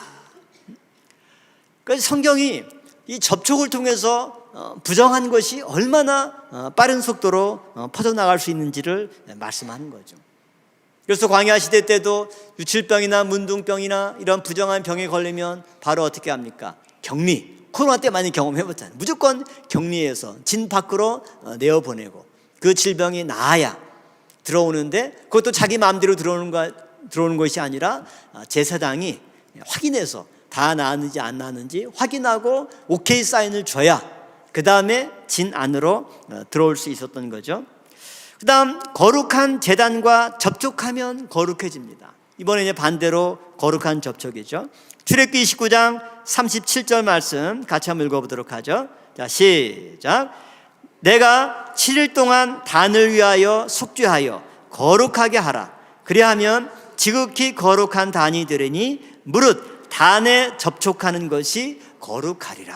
그래서 성경이 이 접촉을 통해서 부정한 것이 얼마나 빠른 속도로 퍼져나갈 수 있는지를 말씀하는 거죠. 그래서 광야 시대 때도 유칠병이나 문둥병이나 이런 부정한 병에 걸리면 바로 어떻게 합니까? 격리. 코로나 때 많이 경험해봤잖아요. 무조건 격리해서 진 밖으로 내어보내고 그 질병이 나아야 들어오는데, 그것도 자기 마음대로 들어오는 것이 아니라 제사장이 확인해서 다 나았는지 안 나았는지 확인하고 오케이 사인을 줘야 그 다음에 진 안으로 들어올 수 있었던 거죠. 그 다음, 거룩한 제단과 접촉하면 거룩해집니다. 이번에 이제 반대로 거룩한 접촉이죠. 출애굽기 29장 37절 말씀 같이 한번 읽어보도록 하죠. 자, 시작. 내가 7일 동안 단을 위하여 속죄하여 거룩하게 하라. 그리하면 지극히 거룩한 단이 되리니 무릇 단에 접촉하는 것이 거룩하리라.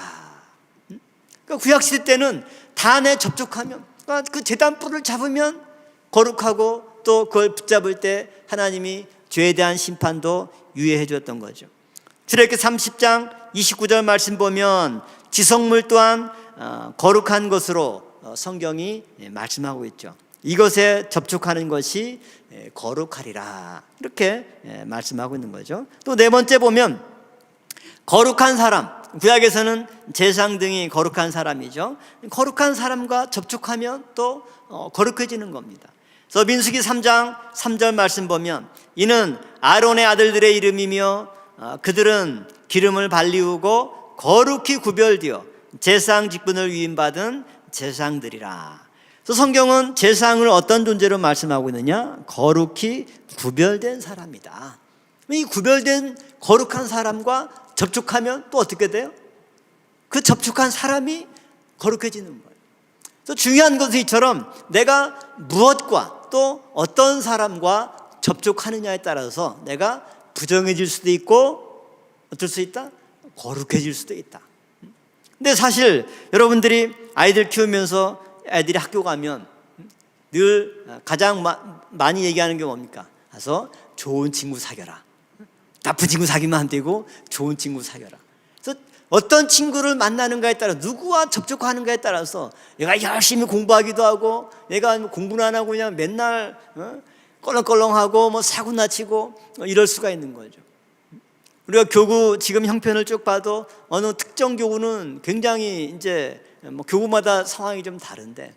그러니까 구약시대 때는 단에 접촉하면, 그러니까 그 제단뿔을 잡으면 거룩하고, 또 그걸 붙잡을 때 하나님이 죄에 대한 심판도 유예해 주었던 거죠. 출애굽기 30장 29절 말씀 보면 지성물 또한 거룩한 것으로 성경이 말씀하고 있죠. 이것에 접촉하는 것이 거룩하리라, 이렇게 말씀하고 있는 거죠. 또 네 번째 보면 거룩한 사람, 구약에서는 제사장 등이 거룩한 사람이죠. 거룩한 사람과 접촉하면 또 거룩해지는 겁니다. 그래서 민수기 3장 3절 말씀 보면 이는 아론의 아들들의 이름이며 그들은 기름을 발리우고 거룩히 구별되어 제사장 직분을 위임받은 제사장들이라. 그래서 성경은 제사장을 어떤 존재로 말씀하고 있느냐? 거룩히 구별된 사람이다. 이 구별된 거룩한 사람과 접촉하면 또 어떻게 돼요? 그 접촉한 사람이 거룩해지는 거예요. 또 중요한 것은 이처럼 내가 무엇과 또 어떤 사람과 접촉하느냐에 따라서 내가 부정해질 수도 있고, 어쩔 수 있다? 거룩해질 수도 있다. 근데 사실 여러분들이 아이들 키우면서 애들이 학교 가면 늘 가장 많이 얘기하는 게 뭡니까? 가서 좋은 친구 사귀어라. 나쁜 친구 사귀면 안 되고 좋은 친구 사귀어라. 그래서 어떤 친구를 만나는가에 따라, 누구와 접촉하는가에 따라서 얘가 열심히 공부하기도 하고, 얘가 공부는 안 하고 그냥 맨날 껄렁껄렁하고 뭐 사고나치고 이럴 수가 있는 거죠. 우리가 교구 지금 형편을 쭉 봐도 어느 특정 교구는 굉장히 이제 뭐 교구마다 상황이 좀 다른데,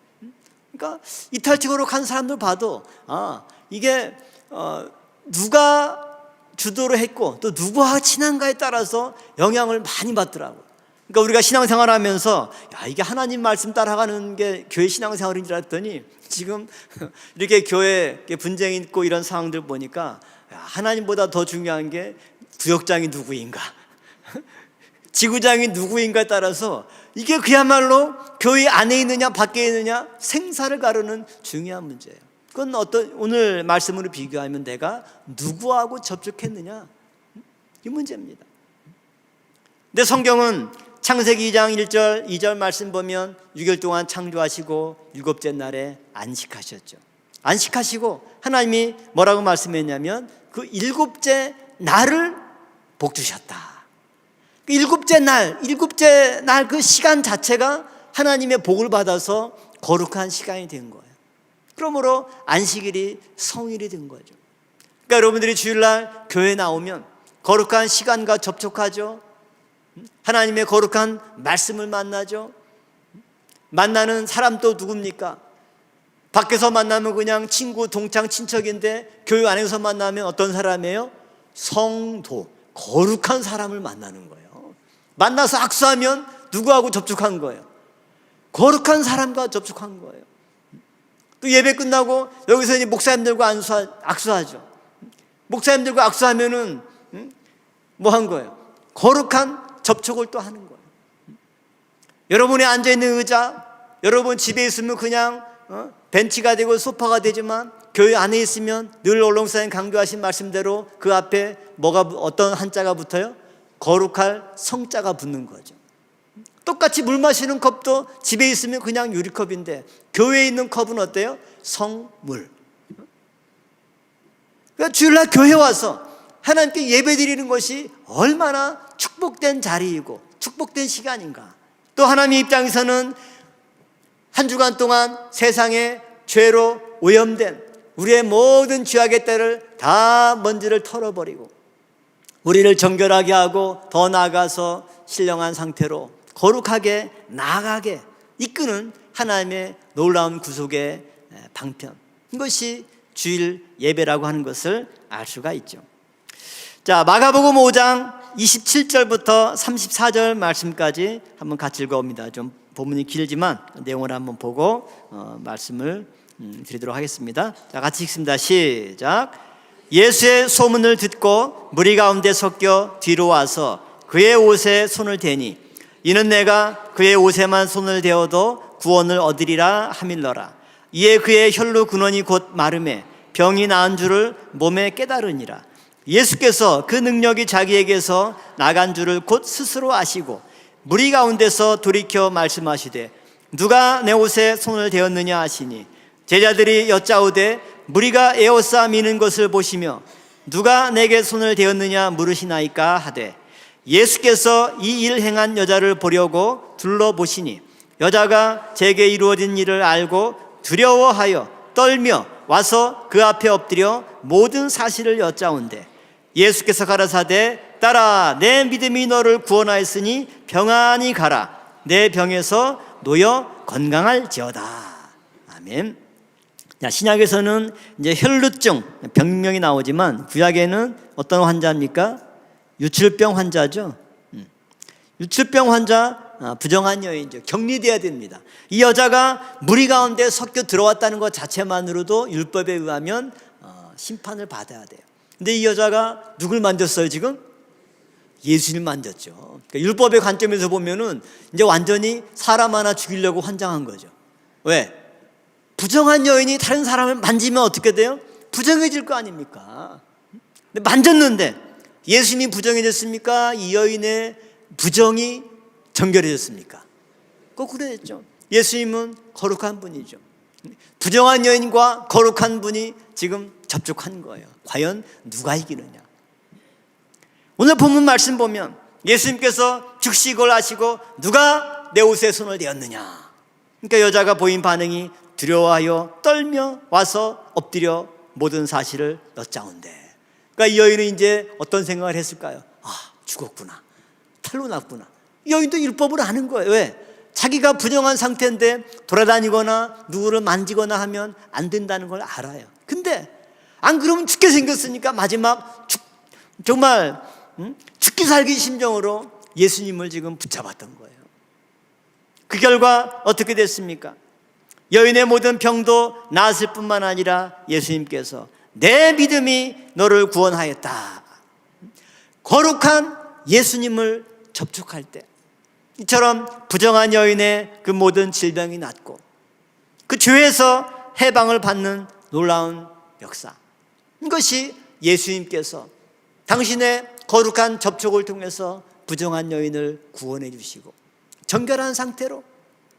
그러니까 이탈적으로 간 사람들 봐도 이게 누가 주도를 했고 또 누구와 친한가에 따라서 영향을 많이 받더라고요. 그러니까 우리가 신앙생활 하면서 이게 하나님 말씀 따라가는 게 교회 신앙생활인 줄 알았더니 지금 이렇게 교회 분쟁이 있고 이런 상황들 보니까 하나님보다 더 중요한 게 구역장이 누구인가, 지구장이 누구인가에 따라서 이게 그야말로 교회 안에 있느냐 밖에 있느냐 생사를 가르는 중요한 문제예요. 그건 오늘 말씀으로 비교하면 내가 누구하고 접촉했느냐, 이 문제입니다. 근데 성경은 창세기 2장 1절 2절 말씀 보면 6일 동안 창조하시고 일곱째 날에 안식하셨죠. 안식하시고 하나님이 뭐라고 말씀했냐면 그 일곱째 날을 복 주셨다. 그 일곱째 날 그 시간 자체가 하나님의 복을 받아서 거룩한 시간이 된 거예요. 그러므로 안식일이 성일이 된 거죠. 그러니까 여러분들이 주일날 교회 나오면 거룩한 시간과 접촉하죠. 하나님의 거룩한 말씀을 만나죠. 만나는 사람도 누굽니까? 밖에서 만나면 그냥 친구, 동창, 친척인데 교회 안에서 만나면 어떤 사람이에요? 성도, 거룩한 사람을 만나는 거예요. 만나서 악수하면 누구하고 접촉한 거예요? 거룩한 사람과 접촉한 거예요. 또 예배 끝나고 여기서 이제 목사님들과 악수하죠. 목사님들과 악수하면은 뭐 한 거예요? 거룩한 접촉을 또 하는 거예요. 여러분이 앉아있는 의자, 여러분 집에 있으면 그냥 벤치가 되고 소파가 되지만 교회 안에 있으면 늘 올롱사님 강조하신 말씀대로 그 앞에 어떤 한자가 붙어요? 거룩할 성자가 붙는 거죠. 똑같이 물 마시는 컵도 집에 있으면 그냥 유리컵인데 교회에 있는 컵은 어때요? 성물. 그러니까 주일날 교회 와서 하나님께 예배 드리는 것이 얼마나 축복된 자리이고 축복된 시간인가, 또 하나님의 입장에서는 한 주간 동안 세상의 죄로 오염된 우리의 모든 죄악의 때를 다 먼지를 털어버리고 우리를 정결하게 하고 더 나아가서 신령한 상태로 거룩하게 나아가게 이끄는 하나님의 놀라운 구속의 방편, 이것이 주일 예배라고 하는 것을 알 수가 있죠. 자, 마가복음 5장 27절부터 34절 말씀까지 한번 같이 읽어봅니다. 좀 본문이 길지만 내용을 한번 보고 말씀을 드리도록 하겠습니다. 자, 같이 읽습니다. 시작. 예수의 소문을 듣고 무리 가운데 섞여 뒤로 와서 그의 옷에 손을 대니 이는 내가 그의 옷에만 손을 대어도 구원을 얻으리라 하밀러라. 이에 그의 혈루 근원이 곧 마름에 병이 나은 줄을 몸에 깨달으니라. 예수께서 그 능력이 자기에게서 나간 줄을 곧 스스로 아시고 무리 가운데서 돌이켜 말씀하시되 누가 내 옷에 손을 대었느냐 하시니 제자들이 여짜오되 무리가 에워싸 미는 것을 보시며 누가 내게 손을 대었느냐 물으시나이까 하되 예수께서 이 일 행한 여자를 보려고 둘러보시니 여자가 제게 이루어진 일을 알고 두려워하여 떨며 와서 그 앞에 엎드려 모든 사실을 여짜온대 예수께서 가라사대 따라 내 믿음이 너를 구원하였으니 평안히 가라 내 병에서 놓여 건강할지어다. 아멘. 자, 신약에서는 이제 혈루증 병명이 나오지만 구약에는 어떤 환자입니까? 유출병 환자죠. 유출병 환자, 부정한 여인이죠. 격리돼야 됩니다. 이 여자가 무리 가운데 섞여 들어왔다는 것 자체만으로도 율법에 의하면 심판을 받아야 돼요. 근데 이 여자가 누굴 만졌어요 지금? 예수님을 만졌죠. 그러니까 율법의 관점에서 보면은 이제 완전히 사람 하나 죽이려고 환장한 거죠. 왜? 부정한 여인이 다른 사람을 만지면 어떻게 돼요? 부정해질 거 아닙니까? 근데 만졌는데 예수님이 부정해졌습니까? 이 여인의 부정이 정결해졌습니까? 거꾸로 됐죠. 예수님은 거룩한 분이죠. 부정한 여인과 거룩한 분이 지금 접촉한 거예요. 과연 누가 이기느냐? 오늘 본문 말씀 보면 예수님께서 즉시 그걸 아시고 누가 내 옷에 손을 대었느냐? 그러니까 여자가 보인 반응이 두려워하여 떨며 와서 엎드려 모든 사실을 여짜온대. 그러니까 이 여인은 이제 어떤 생각을 했을까요? 아, 죽었구나. 탈로 났구나. 이 여인도 율법을 아는 거예요. 왜? 자기가 부정한 상태인데 돌아다니거나 누구를 만지거나 하면 안 된다는 걸 알아요. 근데 안 그러면 죽게 생겼으니까 마지막 정말 죽기 살기 심정으로 예수님을 지금 붙잡았던 거예요. 그 결과 어떻게 됐습니까? 여인의 모든 병도 나았을 뿐만 아니라 예수님께서 내 믿음이 너를 구원하였다. 거룩한 예수님을 접촉할 때 이처럼 부정한 여인의 그 모든 질병이 낫고 그 죄에서 해방을 받는 놀라운 역사, 이것이 예수님께서 당신의 거룩한 접촉을 통해서 부정한 여인을 구원해 주시고 정결한 상태로,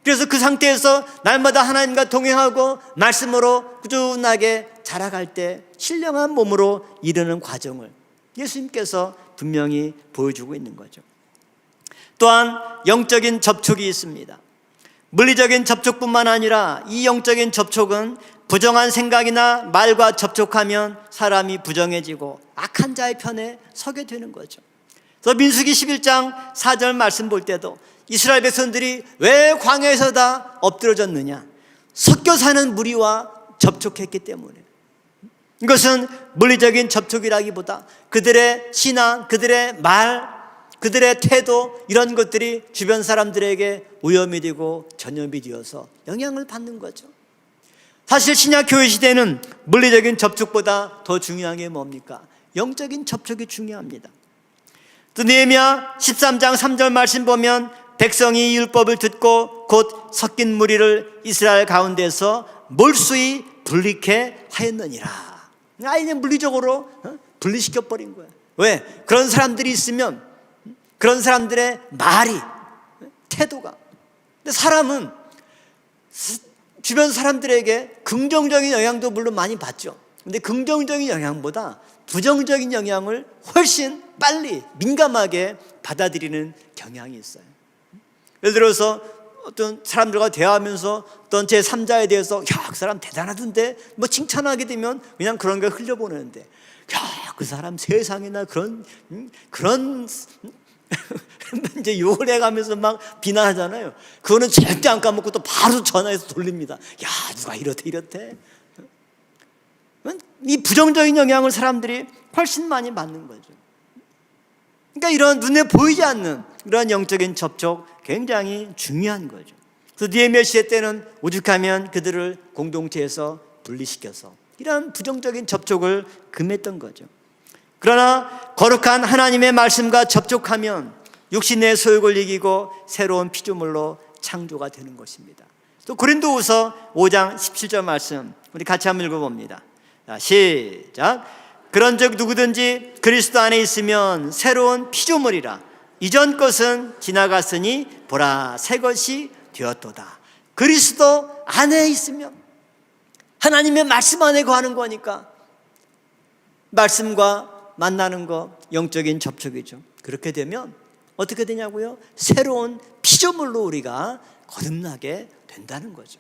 그래서 그 상태에서 날마다 하나님과 동행하고 말씀으로 꾸준하게 자라갈 때 신령한 몸으로 이르는 과정을 예수님께서 분명히 보여주고 있는 거죠. 또한 영적인 접촉이 있습니다. 물리적인 접촉뿐만 아니라 이 영적인 접촉은 부정한 생각이나 말과 접촉하면 사람이 부정해지고 악한 자의 편에 서게 되는 거죠. 그래서 민수기 11장 4절 말씀 볼 때도 이스라엘 백성들이 왜 광야에서 다 엎드러졌느냐? 섞여 사는 무리와 접촉했기 때문에. 이것은 물리적인 접촉이라기보다 그들의 신앙, 그들의 말, 그들의 태도, 이런 것들이 주변 사람들에게 오염이 되고 전염이 되어서 영향을 받는 거죠. 사실 신약 교회 시대는 물리적인 접촉보다 더 중요한 게 뭡니까? 영적인 접촉이 중요합니다. 또 느헤미야 13장 3절 말씀 보면 백성이 율법을 듣고 곧 섞인 무리를 이스라엘 가운데서 몰수히 분리케 하였느니라. 아예 물리적으로 분리시켜버린 거예요. 왜? 그런 사람들이 있으면 그런 사람들의 말이, 태도가. 근데 사람은 주변 사람들에게 긍정적인 영향도 물론 많이 받죠. 근데 긍정적인 영향보다 부정적인 영향을 훨씬 빨리 민감하게 받아들이는 경향이 있어요. 예를 들어서 어떤 사람들과 대화하면서 어떤 제3자에 대해서 야, 그 사람 대단하던데 뭐 칭찬하게 되면 그냥 그런 걸 흘려보내는데 야, 그 사람 세상에나 그런 이제 욕을 해가면서 막 비난하잖아요. 그거는 절대 안 까먹고 또 바로 전화해서 돌립니다. 야, 누가 이렇대. 이 부정적인 영향을 사람들이 훨씬 많이 받는 거죠. 그러니까 이런 눈에 보이지 않는 이런 영적인 접촉 굉장히 중요한 거죠. 그래서 느헤미야 시대 때는 오죽하면 그들을 공동체에서 분리시켜서 이런 부정적인 접촉을 금했던 거죠. 그러나 거룩한 하나님의 말씀과 접촉하면 육신의 소욕을 이기고 새로운 피조물로 창조가 되는 것입니다. 또 고린도후서 5장 17절 말씀 우리 같이 한번 읽어봅니다. 자, 시작. 그런즉 누구든지 그리스도 안에 있으면 새로운 피조물이라. 이전 것은 지나갔으니 보라 새 것이 되었도다. 그리스도 안에 있으면 하나님의 말씀 안에 거하는 거니까 말씀과 만나는 거 영적인 접촉이죠. 그렇게 되면 어떻게 되냐고요? 새로운 피조물로 우리가 거듭나게 된다는 거죠.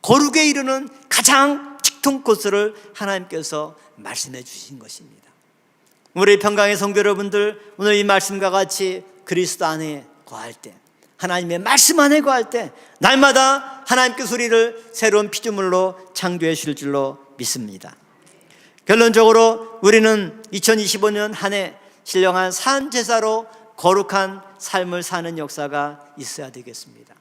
거룩에 이르는 가장 직통 코스를 하나님께서 말씀해 주신 것입니다. 우리 평강의 성도 여러분들, 오늘 이 말씀과 같이 그리스도 안에 거할 때, 하나님의 말씀 안에 거할 때 날마다 하나님께서 우리를 새로운 피조물로 창조해 주실 줄로 믿습니다. 결론적으로 우리는 2025년 한 해 신령한 산제사로 거룩한 삶을 사는 역사가 있어야 되겠습니다.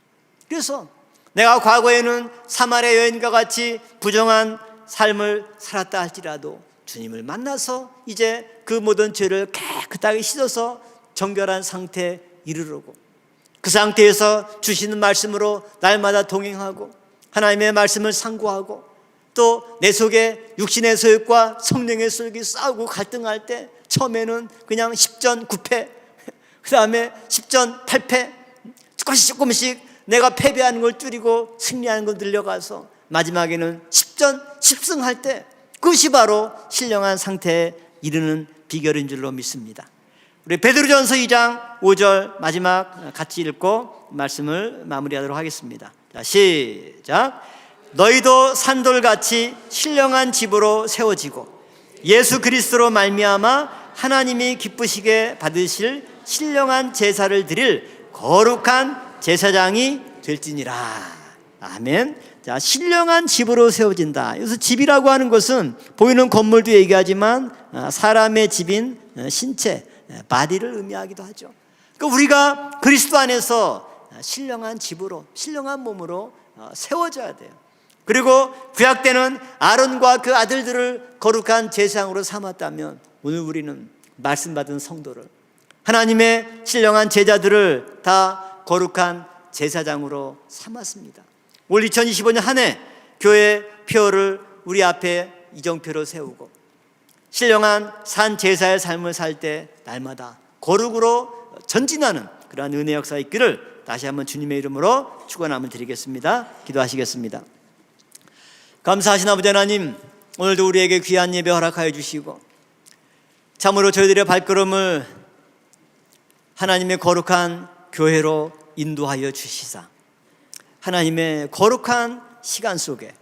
그래서 내가 과거에는 사마리아 여인과 같이 부정한 삶을 살았다 할지라도 주님을 만나서 이제 그 모든 죄를 깨끗하게 씻어서 정결한 상태에 이르르고 그 상태에서 주시는 말씀으로 날마다 동행하고 하나님의 말씀을 상고하고 또 내 속에 육신의 소욕과 성령의 소욕이 싸우고 갈등할 때 처음에는 그냥 10전 9패 그 다음에 10전 8패 조금씩 내가 패배하는 걸 줄이고 승리하는 걸 늘려가서 마지막에는 10전 10승 할 때 그것이 바로 신령한 상태에 이르는 비결인 줄로 믿습니다. 우리 베드로전서 2장 5절 마지막 같이 읽고 말씀을 마무리하도록 하겠습니다. 자, 시작. 너희도 산돌같이 신령한 집으로 세워지고 예수 그리스도로 말미암아 하나님이 기쁘시게 받으실 신령한 제사를 드릴 거룩한 제사장이 될지니라. 아멘. 자, 신령한 집으로 세워진다. 여기서 집이라고 하는 것은 보이는 건물도 얘기하지만 사람의 집인 신체, 바디를 의미하기도 하죠. 그러니까 우리가 그리스도 안에서 신령한 집으로, 신령한 몸으로 세워져야 돼요. 그리고 구약 때는 아론과 그 아들들을 거룩한 제사장으로 삼았다면 오늘 우리는 말씀 받은 성도를 하나님의 신령한 제자들을 다 거룩한 제사장으로 삼았습니다. 올 2025년 한 해 교회 표를 우리 앞에 이정표로 세우고 신령한 산 제사의 삶을 살 때 날마다 거룩으로 전진하는 그러한 은혜 역사 있기를 다시 한번 주님의 이름으로 축원함을 드리겠습니다. 기도하시겠습니다. 감사하신 아버지 하나님, 오늘도 우리에게 귀한 예배 허락하여 주시고 참으로 저희들의 발걸음을 하나님의 거룩한 교회로 인도하여 주시사 하나님의 거룩한 시간 속에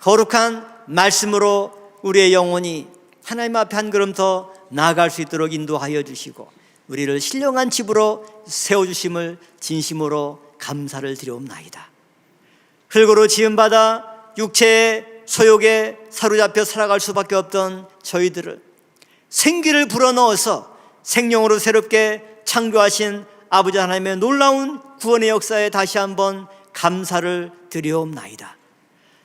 거룩한 말씀으로 우리의 영혼이 하나님 앞에 한 걸음 더 나아갈 수 있도록 인도하여 주시고 우리를 신령한 집으로 세워주심을 진심으로 감사를 드려옵나이다. 흙으로 지음받아 육체의 소욕에 사로잡혀 살아갈 수밖에 없던 저희들을 생기를 불어넣어서 생명으로 새롭게 창조하신 아버지 하나님의 놀라운 구원의 역사에 다시 한번 감사를 드려옵나이다.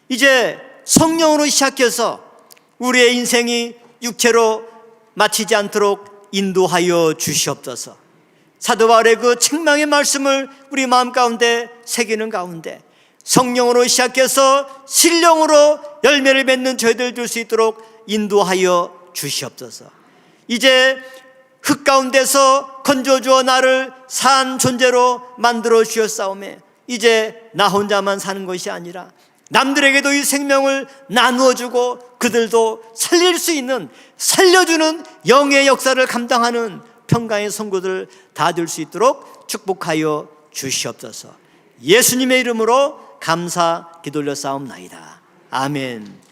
이제 성령으로 시작해서 우리의 인생이 육체로 마치지 않도록 인도하여 주시옵소서. 사도 바울의 그 책망의 말씀을 우리 마음 가운데 새기는 가운데 성령으로 시작해서 신령으로 열매를 맺는 저희들 될 수 있도록 인도하여 주시옵소서. 이제 흙 가운데서 건져주어 나를 산 존재로 만들어 주셨사오매 이제 나 혼자만 사는 것이 아니라 남들에게도 이 생명을 나누어 주고 그들도 살릴 수 있는 살려주는 영의 역사를 감당하는 평강의 성도들 다 될 수 있도록 축복하여 주시옵소서. 예수님의 이름으로 감사 기도올려 싸움나이다. 아멘.